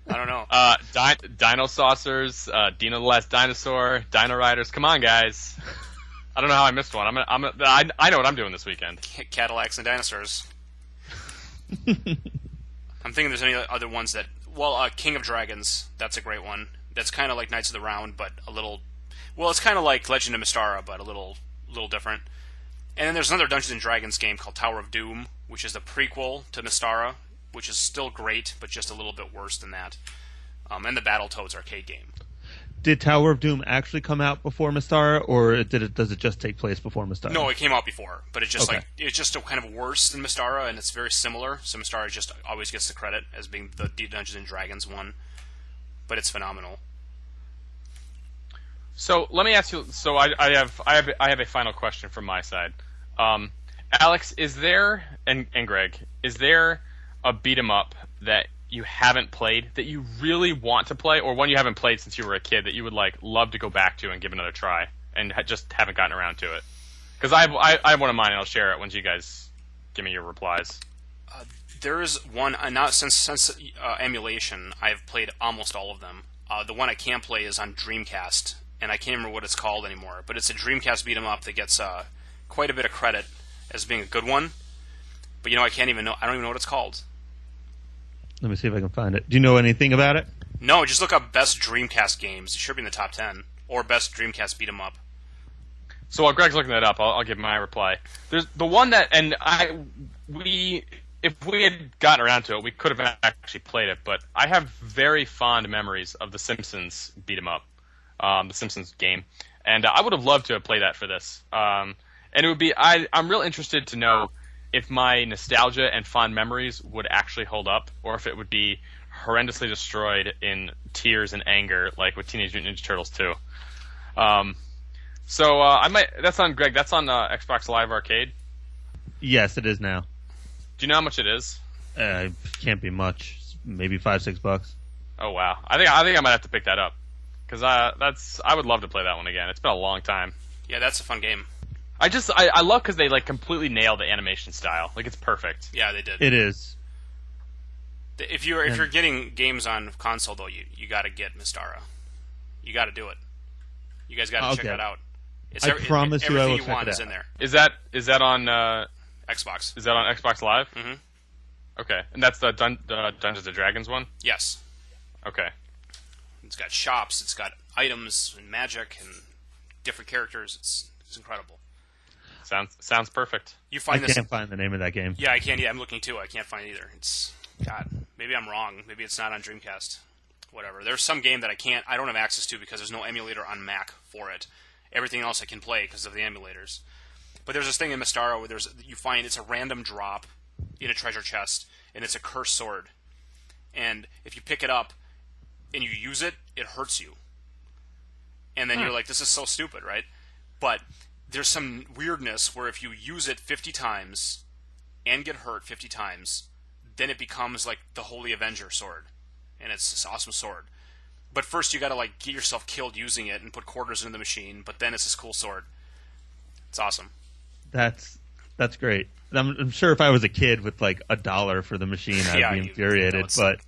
I don't know. Dino Saucers, Dino the Last Dinosaur, Dino Riders. Come on, guys. I don't know how I missed one. I know what I'm doing this weekend. Cadillacs and Dinosaurs. I'm thinking there's any other ones that... Well, King of Dragons. That's a great one. That's kind of like Knights of the Round, but a little... Well, it's kind of like Legend of Mystara, but a little different. And then there's another Dungeons & Dragons game called Tower of Doom, which is the prequel to Mystara, which is still great, but just a little bit worse than that. And the Battletoads arcade game. Did Tower of Doom actually come out before Mystara, or does it just take place before Mystara? No, it came out before, but it's just Okay. it's just a kind of worse than Mystara, and it's very similar. So Mystara just always gets the credit as being the Dungeons and Dragons one, but it's phenomenal. So let me ask you. So I have a final question from my side. Alex, is there and Greg, is there a beat 'em up that you haven't played that you really want to play, or one you haven't played since you were a kid that you would love to go back to and give another try, and just haven't gotten around to it? Because I have one of mine, and I'll share it once you guys give me your replies. There is one now since emulation. I've played almost all of them. The one I can't play is on Dreamcast, and I can't remember what it's called anymore. But it's a Dreamcast beat 'em up that gets quite a bit of credit as being a good one. But I don't even know what it's called. Let me see if I can find it. Do you know anything about it? No, just look up best Dreamcast games. It should be in the top 10 or best Dreamcast beat 'em up. So while Greg's looking that up, I'll give my reply. There's the one that, and if we had gotten around to it, we could have actually played it. But I have very fond memories of the Simpsons beat 'em up, the Simpsons game, and I would have loved to have played that for this. And it would be I'm real interested to know if my nostalgia and fond memories would actually hold up, or if it would be horrendously destroyed in tears and anger, like with Teenage Mutant Ninja Turtles 2. So I might. That's on Greg. That's on Xbox Live Arcade. Yes, it is now. Do you know how much it is? Can't be much. Maybe $5-6. Oh wow! I think I might have to pick that up because I would love to play that one again. It's been a long time. Yeah, that's a fun game. I love because they completely nail the animation style. It's perfect. Yeah, they did. It is. If you're getting games on console though, you got to get Mystara. You got to do it. You guys got to check that out. I promise you, I will everything check you want it is out. in there. Is that on Xbox? Is that on Xbox Live? Mm-hmm. Okay, and that's the Dungeons and Dragons one. Yes. Okay. It's got shops. It's got items and magic and different characters. It's incredible. Sounds perfect. You find I can't find the name of that game. Yeah, I can't. I'm looking too. I can't find it either. It's God. Maybe I'm wrong. Maybe it's not on Dreamcast. Whatever. There's some game that I don't have access to because there's no emulator on Mac for it. Everything else I can play because of the emulators. But there's this thing in Mystara where you find it's a random drop in a treasure chest, and it's a cursed sword. And if you pick it up and you use it, it hurts you. And then you're like, this is so stupid, right? But there's some weirdness where if you use it 50 times and get hurt 50 times, then it becomes like the Holy Avenger sword. And it's this awesome sword. But first you gotta get yourself killed using it and put quarters into the machine, but then it's this cool sword. It's awesome. That's great. I'm sure if I was a kid with $1 for the machine, I'd be infuriated. But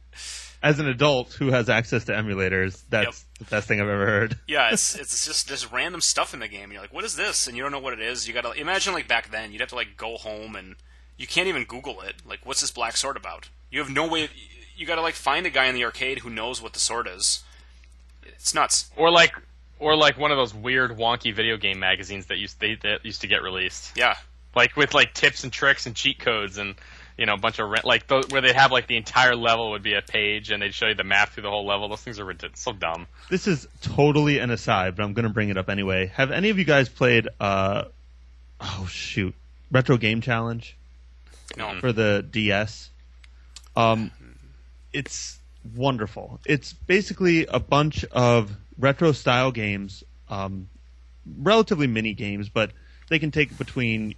as an adult who has access to emulators, that's the best thing I've ever heard. Yeah, it's just there's random stuff in the game. And you're like, what is this? And you don't know what it is. You gotta imagine back then, you'd have to go home and you can't even Google it. What's this black sword about? You have no way. You gotta find a guy in the arcade who knows what the sword is. It's nuts. Or one of those weird wonky video game magazines that used to get released. Yeah. With tips and tricks and cheat codes and a bunch of where they have the entire level would be a page and they'd show you the map through the whole level. Those things are ridiculous. So dumb. This is totally an aside, but I'm going to bring it up anyway. Have any of you guys played Retro Game Challenge? No. For the DS? It's wonderful. It's basically a bunch of retro style games, relatively mini games, but they can take between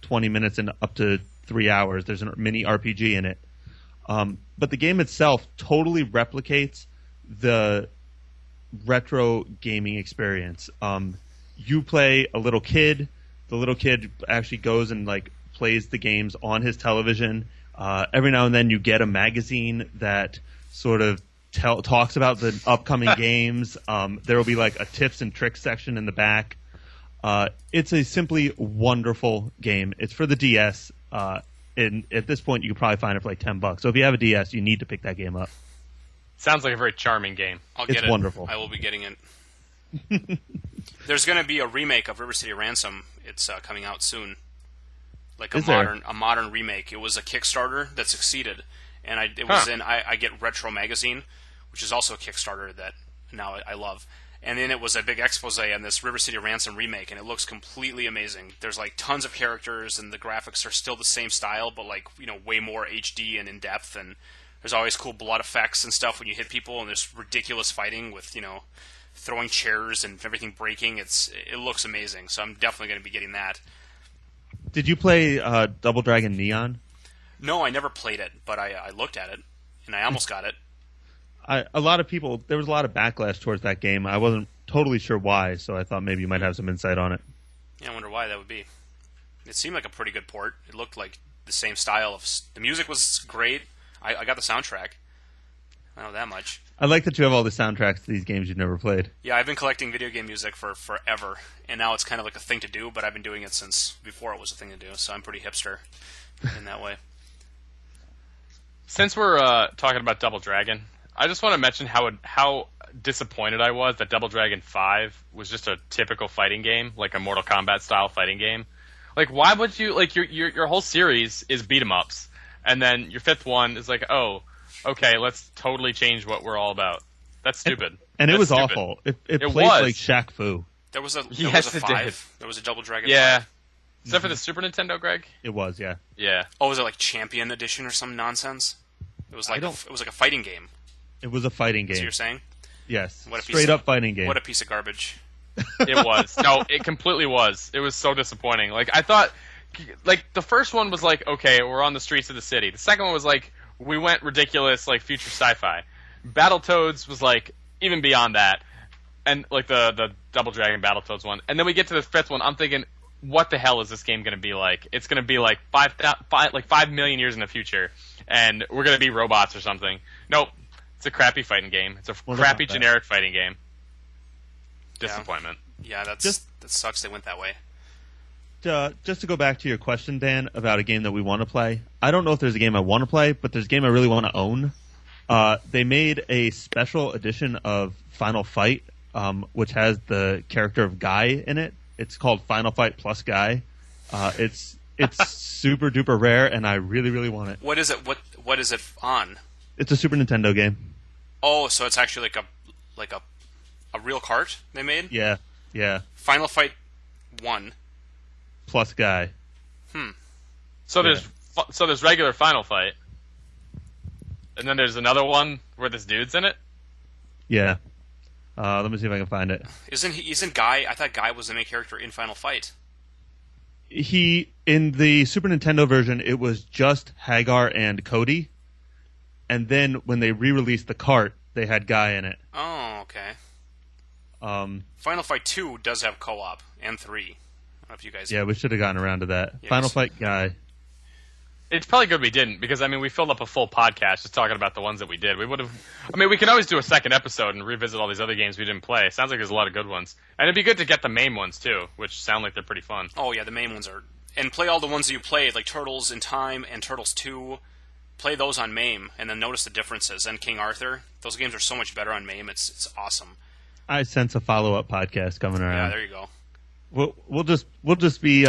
20 minutes and up to 3 hours. There's a mini RPG in it, but the game itself totally replicates the retro gaming experience. You play a little kid. The little kid actually goes and plays the games on his television. Every now and then you get a magazine that sort of talks about the upcoming games. There will be a tips and tricks section in the back. It's a simply wonderful game. It's for the DS. And at this point, you could probably find it for $10. So if you have a DS, you need to pick that game up. Sounds like a very charming game. I'll get it. It's wonderful. I will be getting it. There's going to be a remake of River City Ransom. It's coming out soon. A modern remake. It was a Kickstarter that succeeded, and I get Retro Magazine, which is also a Kickstarter that now I love. And then it was a big expose on this River City Ransom remake, and it looks completely amazing. There's like tons of characters, and the graphics are still the same style, but like way more HD and in depth. And there's always cool blood effects and stuff when you hit people, and there's ridiculous fighting with throwing chairs and everything breaking. It looks amazing, so I'm definitely going to be getting that. Did you play Double Dragon Neon? No, I never played it, but I looked at it, and I almost got it. There was a lot of backlash towards that game. I wasn't totally sure why, so I thought maybe you might have some insight on it. Yeah, I wonder why that would be. It seemed like a pretty good port. It looked like the same style of... The music was great. I got the soundtrack. I know that much. I like that you have all the soundtracks to these games you've never played. Yeah, I've been collecting video game music for forever, and now it's kind of like a thing to do, but I've been doing it since before it was a thing to do, so I'm pretty hipster in that way. Since we're talking about Double Dragon, I just want to mention how disappointed I was that Double Dragon 5 was just a typical fighting game, like a Mortal Kombat style fighting game. Like, why would you your whole series is beat 'em ups, and then your fifth one is like, oh, okay, let's totally change what we're all about. That's stupid. And it was stupid. awful. It played was. like Shaq Fu. There was a Yes, it 5. did. There was a Double Dragon 5. Except for the Super Nintendo, Greg. It was, yeah. Yeah. Oh, was it like Champion Edition or some nonsense? It was like it was like a fighting game. It was a fighting game. So you're saying? Yes. What a Straight up fighting game. What a piece of garbage. It was. No, it completely was. It was so disappointing. Like, I thought, like, the first one was like, okay, we're on the streets of the city. The second one was like, we went ridiculous, like, future sci-fi. Battletoads was like, even beyond that. And, like, the Double Dragon Battletoads one. And then we get to the fifth one, I'm thinking, what the hell is this game going to be like? It's going to be like 5 million years in the future, and we're going to be robots or something. Nope. It's a crappy fighting game. It's a crappy generic fighting game. Disappointment. Yeah, that sucks they went that way. Just to go back to your question, Dan, about a game that we want to play. I don't know if there's a game I want to play, but there's a game I really want to own. They made a special edition of Final Fight, which has the character of Guy in it. It's called Final Fight Plus Guy. It's super duper rare, and I really, really want it. What is it? What is it on? It's a Super Nintendo game. Oh, so it's actually like a real cart they made? Yeah. Final Fight 1 Plus Guy. So there's regular Final Fight, and then there's another one where this dude's in it. Yeah. Let me see if I can find it. Isn't Guy? I thought Guy was the main character in Final Fight. In the Super Nintendo version, it was just Hagar and Cody, and then when they re-released the cart, they had Guy in it. Oh, okay. Final Fight 2 does have co-op, and 3. I don't know if you guys... Yeah, we should have gotten around to that. Yes. Final Fight Guy. It's probably good we didn't, because, I mean, we filled up a full podcast just talking about the ones that we did. We can always do a second episode and revisit all these other games we didn't play. It sounds like there's a lot of good ones. And it'd be good to get the main ones, too, which sound like they're pretty fun. Oh, yeah, the main ones are... And play all the ones that you played, like Turtles in Time and Turtles 2. Play those on MAME, and then notice the differences. And King Arthur. Those games are so much better on MAME. It's awesome. I sense a follow-up podcast coming around. Yeah, there you go. We'll just be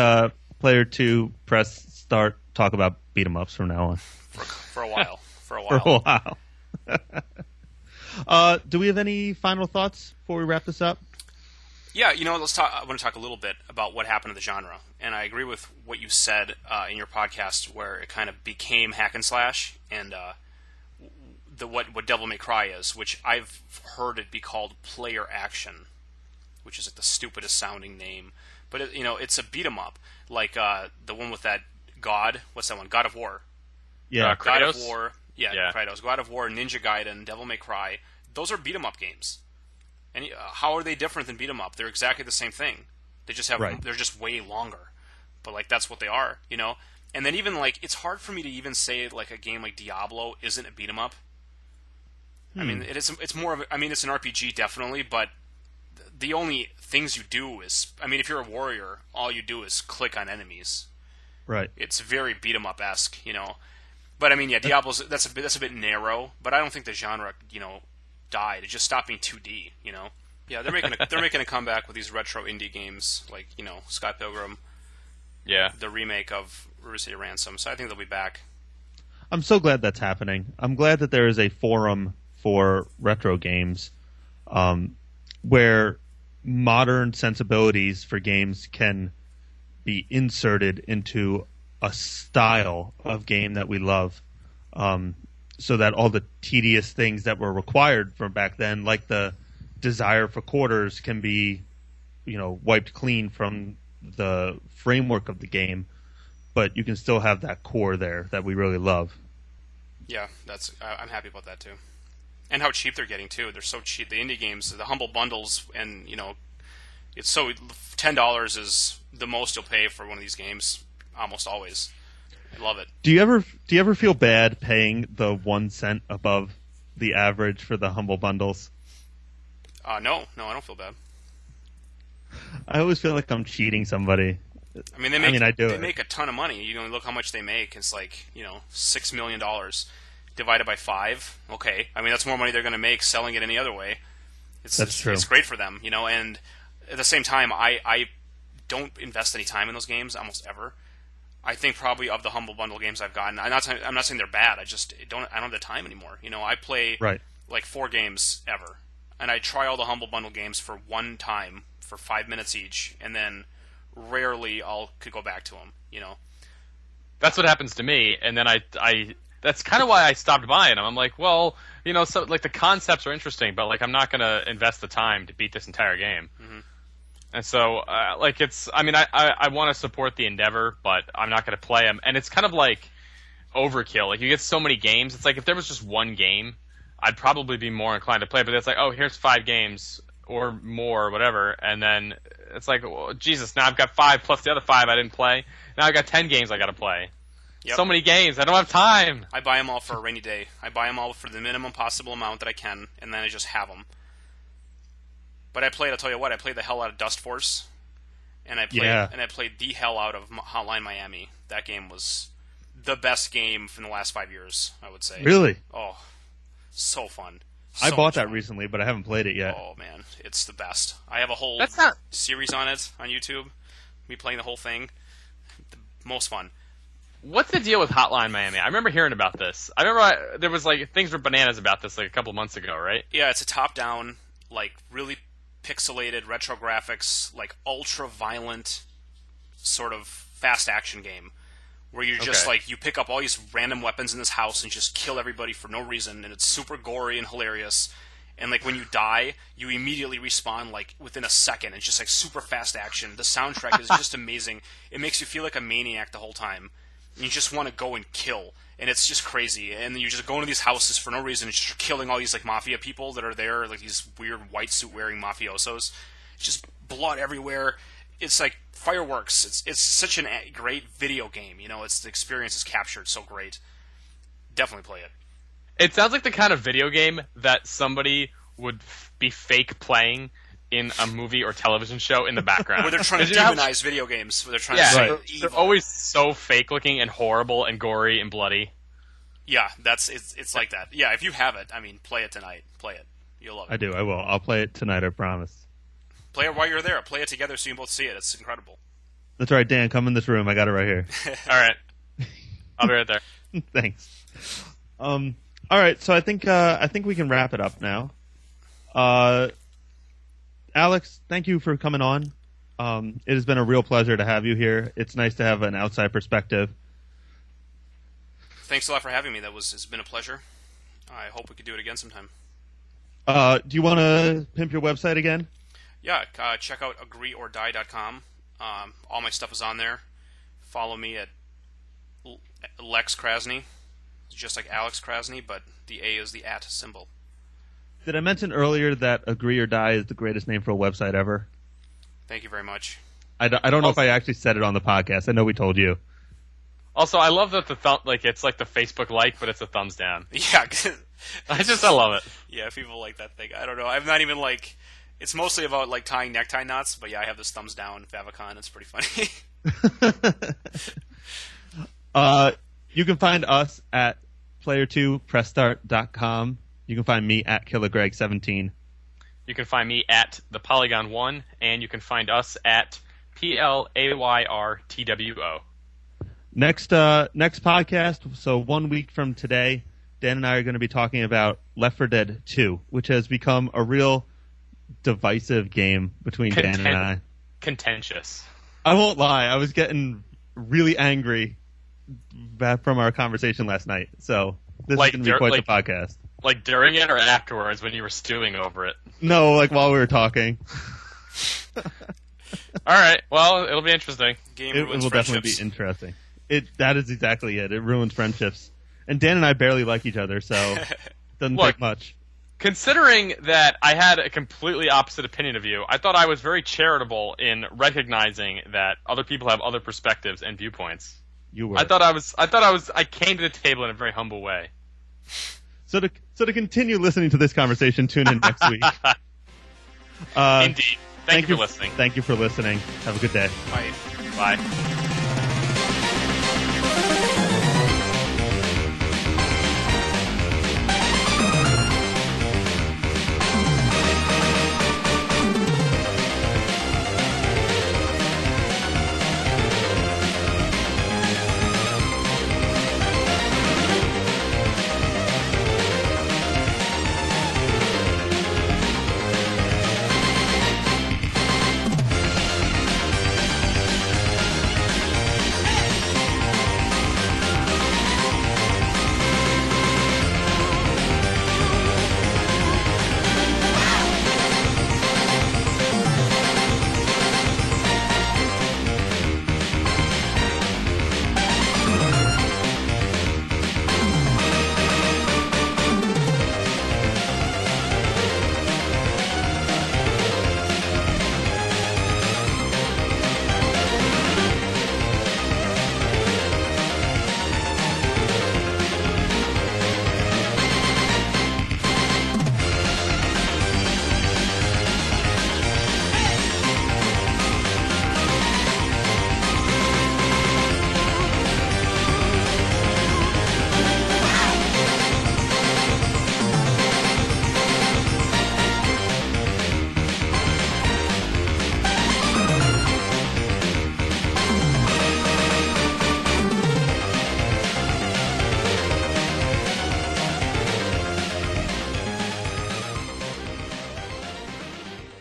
player 2, press start, talk about beat 'em ups from now on. For a while. For a while. Do we have any final thoughts before we wrap this up? Yeah, let's talk. I want to talk a little bit about what happened to the genre, and I agree with what you said in your podcast, where it kind of became hack and slash, and what Devil May Cry is, which I've heard it be called player action, which is like the stupidest sounding name, but it's a beat 'em up, like the one with that God. What's that one? God of War. Yeah, God of Kratos? War. Yeah, Kratos. God of War, Ninja Gaiden, Devil May Cry. Those are beat 'em up games. And how are they different than beat 'em up? They're exactly the same thing. They just have They're just way longer, but like that's what they are, And then even like it's hard for me to even say like a game like Diablo isn't a beat 'em up. I mean, it's more of it's an RPG definitely, but the only things you do is if you're a warrior, all you do is click on enemies. Right. It's very beat 'em up esque, But Diablo's that's a bit narrow, but I don't think the genre died. It just stopped being 2D, Yeah, they're making a comeback with these retro indie games like Scott Pilgrim. Yeah. The remake of River City Ransom. So I think they'll be back. I'm so glad that's happening. I'm glad that there is a forum for retro games. where modern sensibilities for games can be inserted into a style of game that we love, so that all the tedious things that were required from back then, like the desire for quarters, can be, wiped clean from the framework of the game, but you can still have that core there that we really love. Yeah, I'm happy about that too. And how cheap they're getting too. They're so cheap. The indie games, the humble bundles, and it's so $10 is the most you'll pay for one of these games almost always. I love it. Do you ever feel bad paying the 1 cent above the average for the humble bundles? No, I don't feel bad. I always feel like I'm cheating somebody. I mean, they do make a ton of money. Look how much they make. It's like, $6 million divided by 5. Okay. I mean, that's more money they're going to make selling it any other way. That's true. It's great for them, and at the same time, I don't invest any time in those games almost ever. I think probably of the Humble Bundle games I've gotten, I'm not saying they're bad. I don't have the time anymore. I play like 4 games ever, and I try all the Humble Bundle games for one time for 5 minutes each, and then rarely could go back to them. That's what happens to me, and then I that's kind of why I stopped buying them. I'm like, well, so like the concepts are interesting, but like I'm not gonna invest the time to beat this entire game. Mm-hmm. And so, I want to support the endeavor, but I'm not going to play them. And it's kind of like overkill. Like, you get so many games. It's like if there was just one game, I'd probably be more inclined to play. But it's like, oh, here's 5 games or more or whatever. And then it's like, well, Jesus, now I've got 5 plus the other 5 I didn't play. Now I've got 10 games I got to play. Yep. So many games. I don't have time. I buy them all for a rainy day. I buy them all for the minimum possible amount that I can, and then I just have them. But I'll tell you what, I played the hell out of Dust Force, and I played the hell out of Hotline Miami. That game was the best game from the last 5 years, I would say. Really? Oh, so fun. I bought that recently, but I haven't played it yet. Oh, man, it's the best. I have a whole series on it on YouTube, me playing the whole thing. The most fun. What's the deal with Hotline Miami? I remember hearing about this. I remember there was like things were bananas about this like a couple months ago, right? Yeah, it's a top-down, like really pixelated retro graphics, like ultra violent sort of fast action game where you're just like you pick up all these random weapons in this house and just kill everybody for no reason, and it's super gory and hilarious. And like when you die, you immediately respawn like within a second. It's just like super fast action. The soundtrack is just amazing. It makes you feel like a maniac the whole time. And you just want to go and kill, and it's just crazy. And then you just go into these houses for no reason, and just killing all these like mafia people that are there, like these weird white suit wearing mafiosos. It's just blood everywhere. It's like fireworks. It's such a great video game. The experience is captured so great. Definitely play it. It sounds like the kind of video game that somebody would be fake playing in a movie or television show in the background. Where they're trying to demonize video games. Where they're trying to say evil. They're always so fake looking and horrible and gory and bloody. Yeah, it's like that. Yeah, if you have it, I mean, play it tonight. Play it. You'll love it. I do. I will. I'll play it tonight, I promise. Play it while you're there. Play it together so you can both see it. It's incredible. That's right, Dan. Come in this room. I got it right here. All right. I'll be right there. Thanks. All right, so I think we can wrap it up now. Alex, thank you for coming on. It has been a real pleasure to have you here. It's nice to have an outside perspective. Thanks a lot for having me. It's been a pleasure. I hope we could do it again sometime. Do you want to pimp your website again? Yeah, check out agreeordie.com. All my stuff is on there. Follow me at Lex Krasny. It's just like Alex Krasny, but the A is the @ symbol. Did I mention earlier that Agree or Die is the greatest name for a website ever? Thank you very much. I don't know if I actually said it on the podcast. I know we told you. Also, I love that it's like the Facebook like, but it's a thumbs down. Yeah. I love it. Yeah, people like that thing. I don't know. I'm not even like... It's mostly about like tying necktie knots, but yeah, I have this thumbs down favicon. It's pretty funny. You can find us at player2pressstart.com. You can find me at killagreg17. You can find me at the Polygon1, and you can find us at PLAYRTWO. Next podcast, so 1 week from today, Dan and I are going to be talking about Left 4 Dead 2, which has become a real divisive game between Dan and I. Contentious. I won't lie. I was getting really angry back from our conversation last night. So this is going to be quite the podcast. Like during it or afterwards when you were stewing over it? No, like while we were talking. All right. Well, it'll be interesting. It will definitely be interesting. That is exactly it. It ruins friendships. And Dan and I barely like each other, so it doesn't take much. Considering that I had a completely opposite opinion of you, I thought I was very charitable in recognizing that other people have other perspectives and viewpoints. You were. I came to the table in a very humble way. So to continue listening to this conversation, tune in next week. Indeed. Thank you for listening. Thank you for listening. Have a good day. Bye. Bye.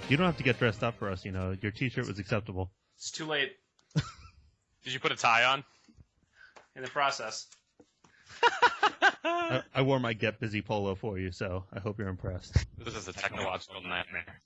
You don't have to get dressed up for us, Your t-shirt was acceptable. It's too late Did you put a tie on? in the process. I wore my Get Busy polo for you, so I hope you're impressed. This is a technological nightmare.